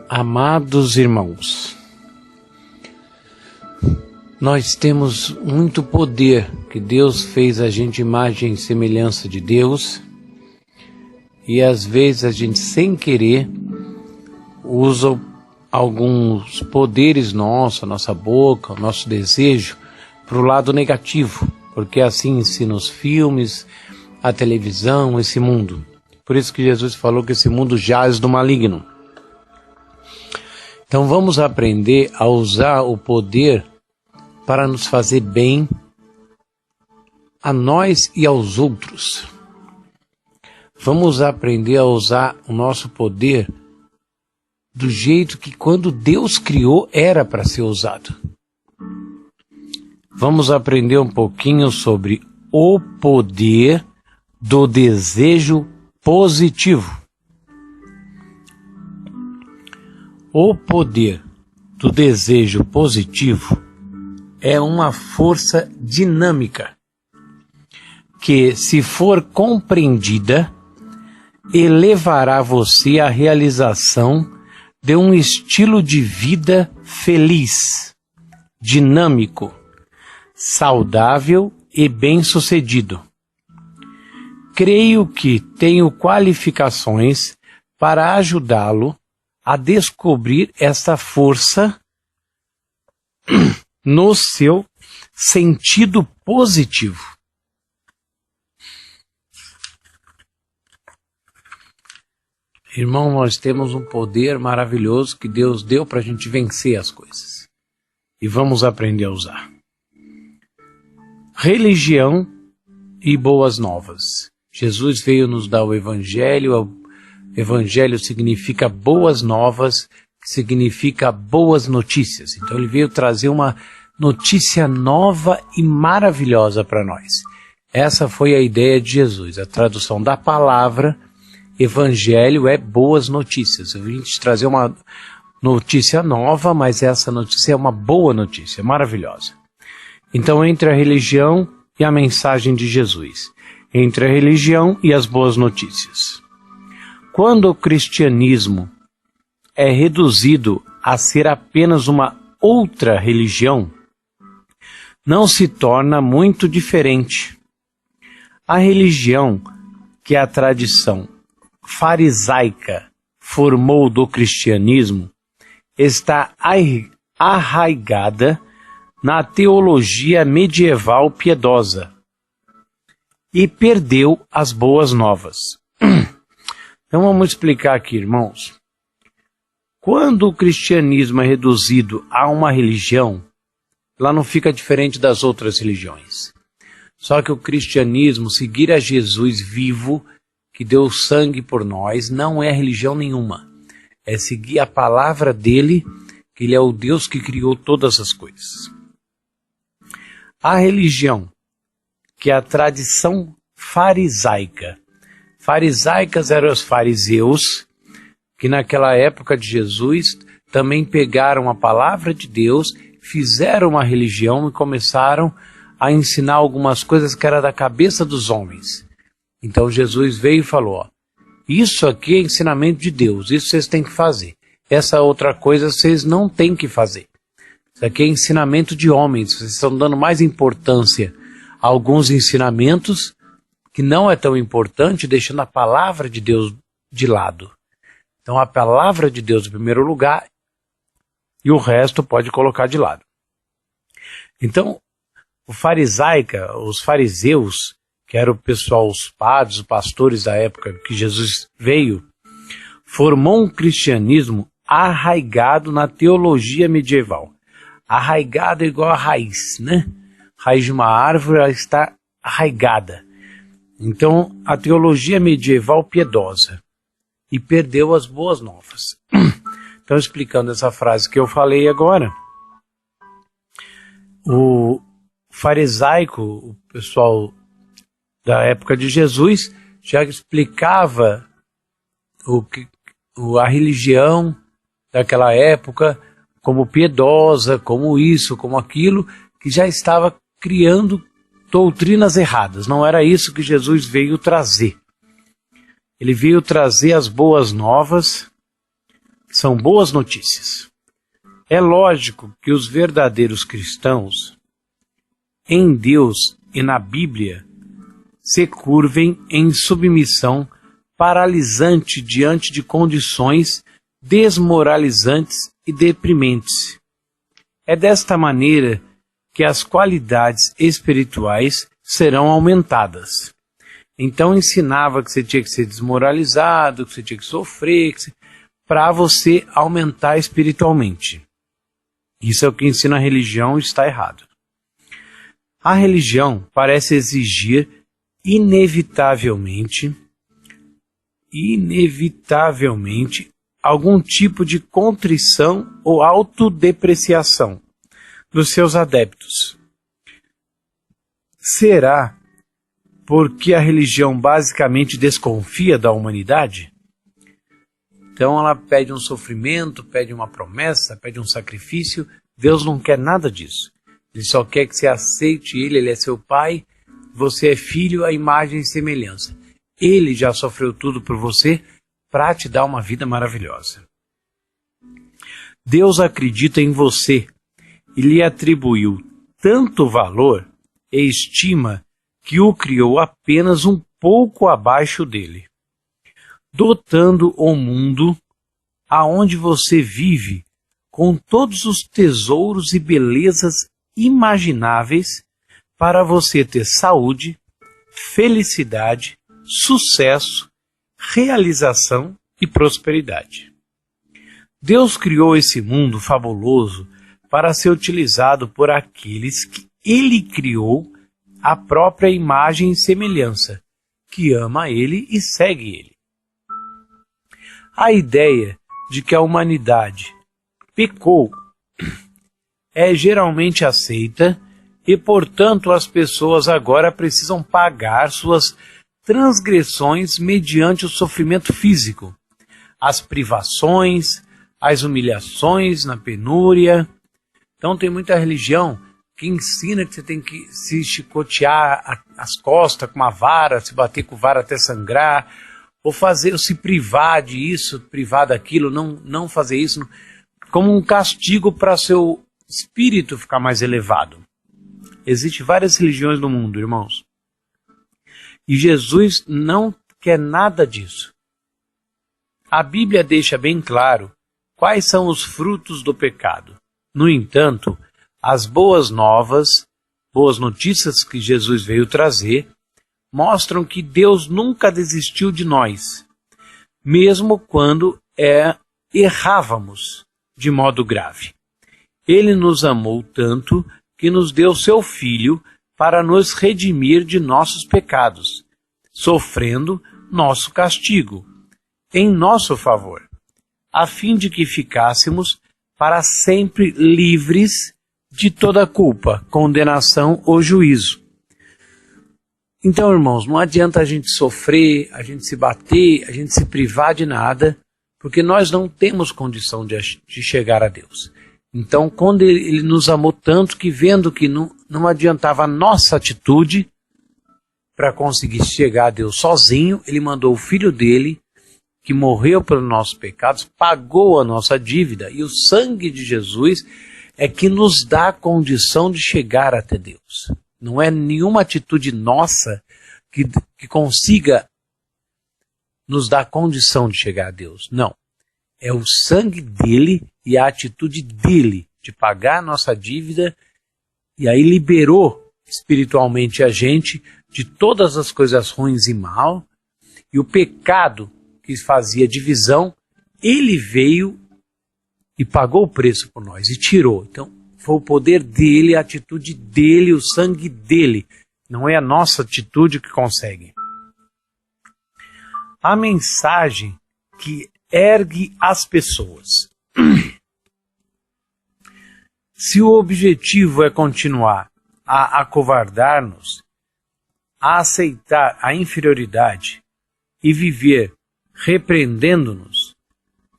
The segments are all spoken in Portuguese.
Amados irmãos, nós temos muito poder, que Deus fez a gente imagem e semelhança de Deus, e às vezes a gente sem querer usa alguns poderes nossos, a nossa boca, o nosso desejo, para o lado negativo, porque assim ensina os filmes, a televisão, esse mundo. Por isso que Jesus falou que esse mundo jaz do maligno. Então vamos aprender a usar o poder para nos fazer bem a nós e aos outros. Vamos aprender a usar o nosso poder do jeito que quando Deus criou era para ser usado. Vamos aprender um pouquinho sobre o poder do desejo positivo. O poder do desejo positivo é uma força dinâmica que, se for compreendida, elevará você à realização de um estilo de vida feliz, dinâmico, saudável e bem-sucedido. Creio que tenho qualificações para ajudá-lo a descobrir esta força no seu sentido positivo. Irmão, nós temos um poder maravilhoso que Deus deu para a gente vencer as coisas. E vamos aprender a usar. Religião e boas novas. Jesus veio nos dar o Evangelho. Evangelho significa boas novas, significa boas notícias. Então ele veio trazer uma notícia nova e maravilhosa para nós. Essa foi a ideia de Jesus. A tradução da palavra Evangelho é boas notícias. Eu vim te trazer uma notícia nova, mas essa notícia é uma boa notícia, maravilhosa. Então, entre a religião e a mensagem de Jesus, entre a religião e as boas notícias. Quando o cristianismo é reduzido a ser apenas uma outra religião, não se torna muito diferente. A religião que a tradição farisaica formou do cristianismo está arraigada na teologia medieval piedosa e perdeu as boas novas. Então vamos explicar aqui, irmãos. Quando o cristianismo é reduzido a uma religião, ela não fica diferente das outras religiões. Só que o cristianismo, seguir a Jesus vivo, que deu sangue por nós, não é religião nenhuma. É seguir a palavra dele, que ele é o Deus que criou todas as coisas. A religião, que é a tradição farisaica. Farisaicas eram os fariseus, que naquela época de Jesus também pegaram a palavra de Deus, fizeram uma religião e começaram a ensinar algumas coisas que era da cabeça dos homens. Então Jesus veio e falou, ó, isso aqui é ensinamento de Deus, isso vocês têm que fazer. Essa outra coisa vocês não têm que fazer. Isso aqui é ensinamento de homens, vocês estão dando mais importância a alguns ensinamentos que não é tão importante, deixando a palavra de Deus de lado. Então a palavra de Deus em primeiro lugar e o resto pode colocar de lado. Então, os fariseus, que era o pessoal, os padres, os pastores da época que Jesus veio, formou um cristianismo arraigado na teologia medieval. Arraigado é igual a raiz, né? Raiz de uma árvore, ela está arraigada. Então, a teologia medieval piedosa. E perdeu as boas novas. Então, explicando essa frase que eu falei agora, o farisaico, o pessoal da época de Jesus, já explicava a religião daquela época como piedosa, como isso, como aquilo, que já estava criando doutrinas erradas. Não era isso que Jesus veio trazer. Ele veio trazer as boas novas, são boas notícias. É lógico que os verdadeiros cristãos, em Deus e na Bíblia, se curvem em submissão paralisante diante de condições desmoralizantes e deprimentes. É desta maneira que as qualidades espirituais serão aumentadas. Então ensinava que você tinha que ser desmoralizado, que você tinha que sofrer, para você aumentar espiritualmente. Isso é o que ensina a religião e está errado. A religião parece exigir inevitavelmente algum tipo de contrição ou autodepreciação dos seus adeptos. Será porque a religião basicamente desconfia da humanidade? Então ela pede um sofrimento, pede uma promessa, pede um sacrifício. Deus não quer nada disso. Ele só quer que você aceite ele é seu pai, você é filho à imagem e semelhança. Ele já sofreu tudo por você para te dar uma vida maravilhosa. Deus acredita em você e lhe atribuiu tanto valor e estima que o criou apenas um pouco abaixo dele, dotando o mundo aonde você vive com todos os tesouros e belezas imagináveis para você ter saúde, felicidade, sucesso, realização e prosperidade. Deus criou esse mundo fabuloso para ser utilizado por aqueles que Ele criou à própria imagem e semelhança, que ama Ele e segue Ele. A ideia de que a humanidade pecou é geralmente aceita e, portanto, as pessoas agora precisam pagar suas transgressões mediante o sofrimento físico, as privações, as humilhações na penúria. Então tem muita religião que ensina que você tem que se chicotear as costas com uma vara, se bater com vara até sangrar, ou se privar disso, privar daquilo, não fazer isso, como um castigo para seu espírito ficar mais elevado. Existem várias religiões no mundo, irmãos. E Jesus não quer nada disso. A Bíblia deixa bem claro quais são os frutos do pecado. No entanto, as boas notícias que Jesus veio trazer, mostram que Deus nunca desistiu de nós, mesmo quando errávamos de modo grave. Ele nos amou tanto que nos deu seu Filho para nos redimir de nossos pecados, sofrendo nosso castigo, em nosso favor, a fim de que ficássemos para sempre livres de toda culpa, condenação ou juízo. Então, irmãos, não adianta a gente sofrer, a gente se bater, a gente se privar de nada, porque nós não temos condição de chegar a Deus. Então, quando ele nos amou tanto que, vendo que não adiantava a nossa atitude para conseguir chegar a Deus sozinho, ele mandou o Filho dele, que morreu pelos nossos pecados, pagou a nossa dívida, e o sangue de Jesus é que nos dá a condição de chegar até Deus. Não é nenhuma atitude nossa que consiga nos dar a condição de chegar a Deus. Não. É o sangue dele e a atitude dele de pagar a nossa dívida, e aí liberou espiritualmente a gente de todas as coisas ruins e mal, e o pecado que fazia divisão, ele veio e pagou o preço por nós e tirou. Então, foi o poder dele, a atitude dele, o sangue dele. Não é a nossa atitude que consegue. A mensagem que ergue as pessoas. Se o objetivo é continuar a acovardar-nos, a aceitar a inferioridade e viver repreendendo-nos,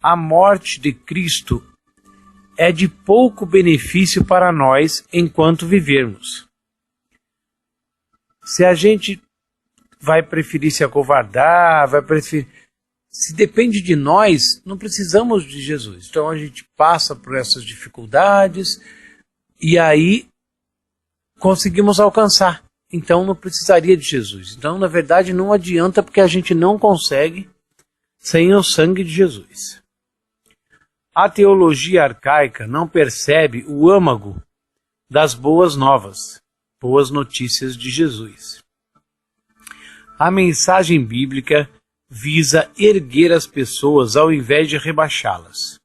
a morte de Cristo é de pouco benefício para nós enquanto vivermos. Se a gente vai preferir se acovardar, se depende de nós, não precisamos de Jesus. Então a gente passa por essas dificuldades e aí conseguimos alcançar. Então não precisaria de Jesus. Então, na verdade, não adianta porque a gente não consegue sem o sangue de Jesus. A teologia arcaica não percebe o âmago das boas novas, boas notícias de Jesus. A mensagem bíblica visa erguer as pessoas ao invés de rebaixá-las.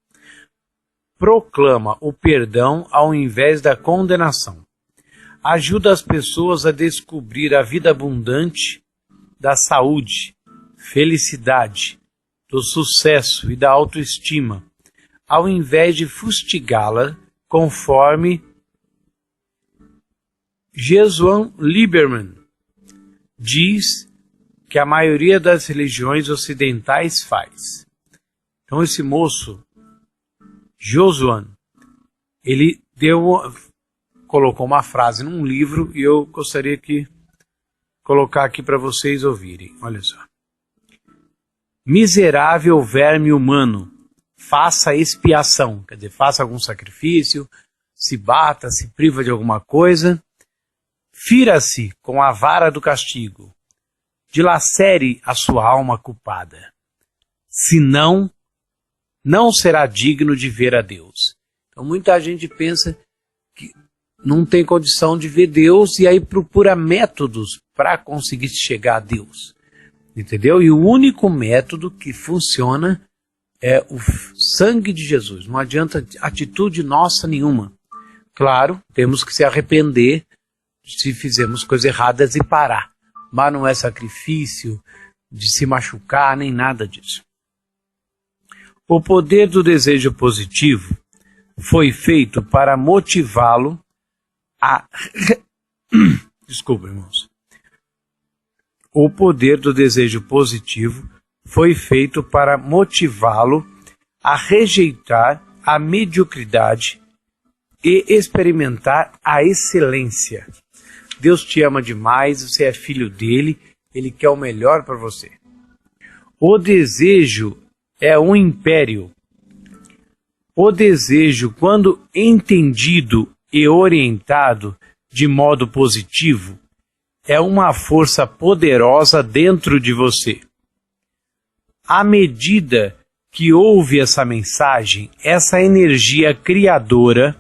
Proclama o perdão ao invés da condenação. Ajuda as pessoas a descobrir a vida abundante da saúde, felicidade, do sucesso e da autoestima, ao invés de fustigá-la, conforme Jesús Lieberman diz que a maioria das religiões ocidentais faz. Então esse moço, Josuan, ele colocou uma frase num livro e eu gostaria de colocar aqui para vocês ouvirem. Olha só. Miserável verme humano, faça expiação, quer dizer, faça algum sacrifício, se bata, se priva de alguma coisa, fira-se com a vara do castigo, dilacere a sua alma culpada, senão não será digno de ver a Deus. Então muita gente pensa que não tem condição de ver Deus e aí procura métodos para conseguir chegar a Deus. Entendeu? E o único método que funciona é o sangue de Jesus. Não adianta atitude nossa nenhuma. Claro, temos que se arrepender se fizermos coisas erradas e parar. Mas não é sacrifício de se machucar, nem nada disso. O poder do desejo positivo foi feito para motivá-lo a... Desculpa, irmãos. O poder do desejo positivo foi feito para motivá-lo a rejeitar a mediocridade e experimentar a excelência. Deus te ama demais, você é filho dele, ele quer o melhor para você. O desejo é um império. O desejo, quando entendido e orientado de modo positivo, é uma força poderosa dentro de você. À medida que ouve essa mensagem, essa energia criadora,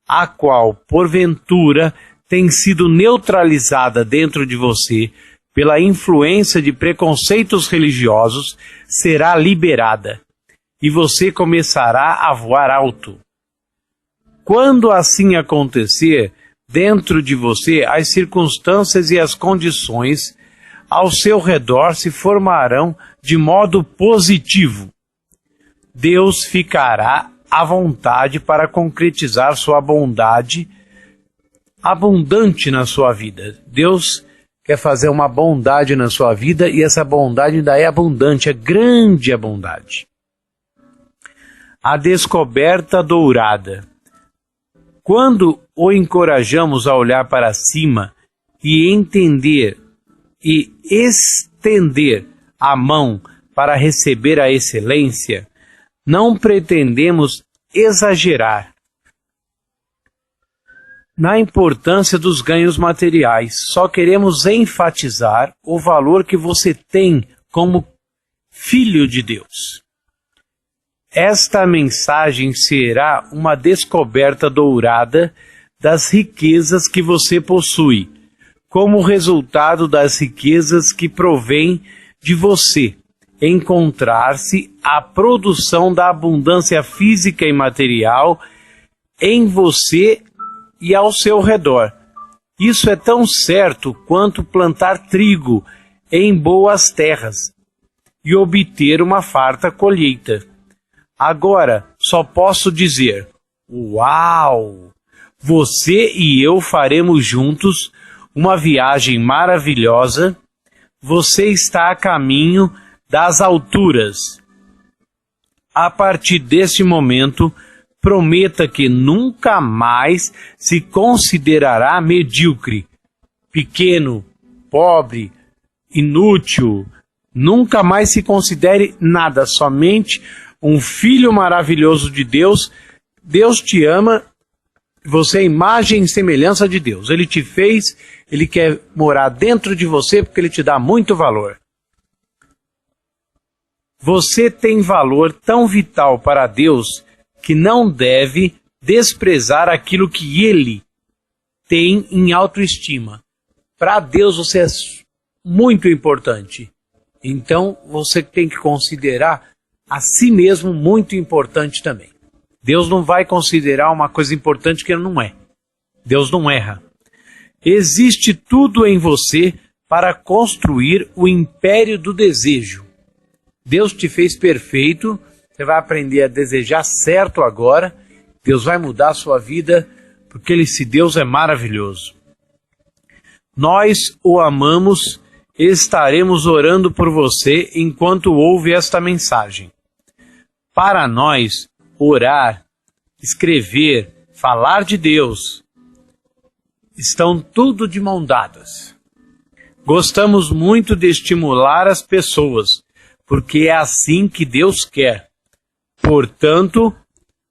a qual, porventura, tem sido neutralizada dentro de você pela influência de preconceitos religiosos, será liberada e você começará a voar alto. Quando assim acontecer, dentro de você, as circunstâncias e as condições ao seu redor se formarão de modo positivo. Deus ficará à vontade para concretizar sua bondade abundante na sua vida. Deus quer fazer uma bondade na sua vida e essa bondade ainda é abundante, é grande a bondade. A descoberta dourada. Quando o encorajamos a olhar para cima e entender e estender a mão para receber a excelência, não pretendemos exagerar na importância dos ganhos materiais. Só queremos enfatizar o valor que você tem como filho de Deus. Esta mensagem será uma descoberta dourada das riquezas que você possui, como resultado das riquezas que provém de você. Encontrar-se a produção da abundância física e material em você e ao seu redor. Isso é tão certo quanto plantar trigo em boas terras e obter uma farta colheita. Agora, só posso dizer, uau! Você e eu faremos juntos uma viagem maravilhosa. Você está a caminho das alturas. A partir deste momento, prometa que nunca mais se considerará medíocre, pequeno, pobre, inútil, Nunca mais se considere nada, somente um filho maravilhoso de Deus. Deus te ama, você é imagem e semelhança de Deus. Ele te fez, Ele quer morar dentro de você porque Ele te dá muito valor. Você tem valor tão vital para Deus que não deve desprezar aquilo que Ele tem em autoestima. Para Deus você é muito importante. Então você tem que considerar a si mesmo muito importante também. Deus não vai considerar uma coisa importante que Ele não é. Deus não erra. Existe tudo em você para construir o império do desejo. Deus te fez perfeito, você vai aprender a desejar certo agora, Deus vai mudar a sua vida, porque esse Deus é maravilhoso. Nós o amamos e estaremos orando por você enquanto ouve esta mensagem. Para nós, orar, escrever, falar de Deus, estão tudo de mão dadas. Gostamos muito de estimular as pessoas, porque é assim que Deus quer. Portanto,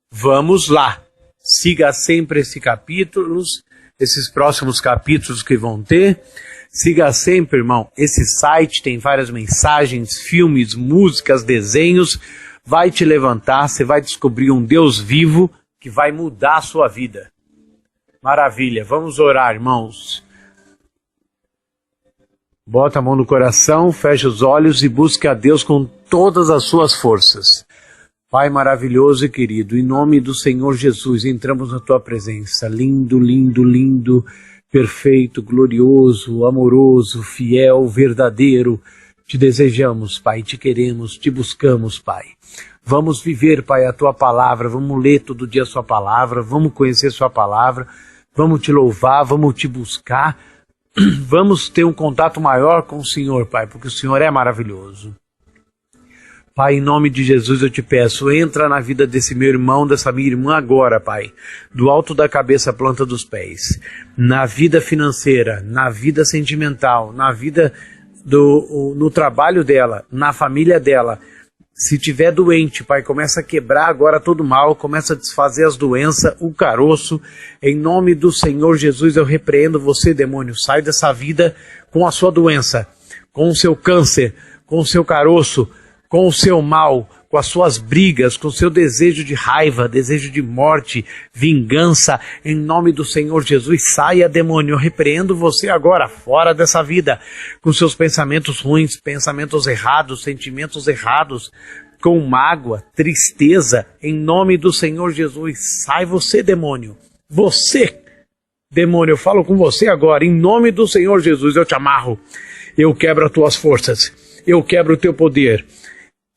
vamos lá. Siga sempre esses próximos capítulos que vão ter. Siga sempre, irmão, esse site tem várias mensagens, filmes, músicas, desenhos. Vai te levantar, você vai descobrir um Deus vivo que vai mudar a sua vida. Maravilha, vamos orar, irmãos. Bota a mão no coração, fecha os olhos e busque a Deus com todas as suas forças. Pai maravilhoso e querido, em nome do Senhor Jesus, entramos na Tua presença. Lindo, lindo, lindo, perfeito, glorioso, amoroso, fiel, verdadeiro. Te desejamos, Pai, te queremos, te buscamos, Pai. Vamos viver, Pai, a Tua palavra, vamos ler todo dia a Sua palavra, vamos conhecer Sua palavra, vamos te louvar, vamos te buscar. Vamos ter um contato maior com o Senhor, Pai, porque o Senhor é maravilhoso. Pai, em nome de Jesus eu te peço, entra na vida desse meu irmão, dessa minha irmã agora, Pai, do alto da cabeça à planta dos pés, na vida financeira, na vida sentimental, na vida no trabalho dela, na família dela. Se tiver doente, Pai, começa a quebrar agora todo mal, começa a desfazer as doenças, o caroço. Em nome do Senhor Jesus, eu repreendo você, demônio. Sai dessa vida com a sua doença, com o seu câncer, com o seu caroço, com o seu mal, com as suas brigas, com o seu desejo de raiva, desejo de morte, vingança. Em nome do Senhor Jesus, saia, demônio. Eu repreendo você agora, fora dessa vida, com seus pensamentos ruins, pensamentos errados, sentimentos errados, com mágoa, tristeza. Em nome do Senhor Jesus, sai você, demônio. Você, demônio, eu falo com você agora. Em nome do Senhor Jesus, eu te amarro. Eu quebro as tuas forças. Eu quebro o teu poder.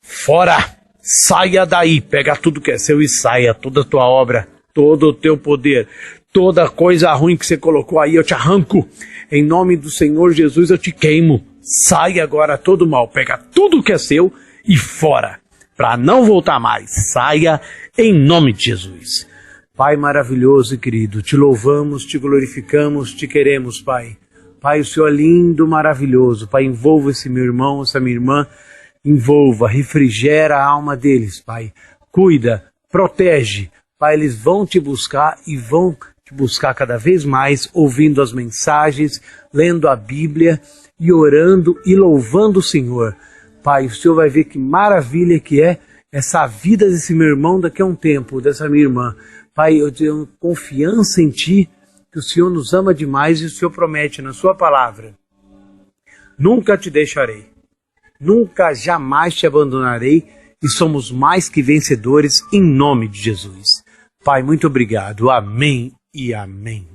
Fora! Saia daí, pega tudo que é seu e saia, toda a tua obra, todo o teu poder, toda coisa ruim que você colocou aí, eu te arranco. Em nome do Senhor Jesus eu te queimo. Saia agora todo mal, pega tudo que é seu e fora, para não voltar mais. Saia em nome de Jesus. Pai maravilhoso e querido, te louvamos, te glorificamos, te queremos, Pai. Pai, o Senhor é lindo, maravilhoso. Pai, envolva esse meu irmão, essa minha irmã. Envolva, refrigera a alma deles, Pai. Cuida, protege. Pai, eles vão te buscar e vão te buscar cada vez mais, ouvindo as mensagens, lendo a Bíblia e orando e louvando o Senhor. Pai, o Senhor vai ver que maravilha que é essa vida desse meu irmão daqui a um tempo, dessa minha irmã. Pai, eu tenho confiança em Ti, que o Senhor nos ama demais e o Senhor promete na Sua palavra: nunca te deixarei. Nunca, jamais te abandonarei e somos mais que vencedores em nome de Jesus. Pai, muito obrigado. Amém e amém.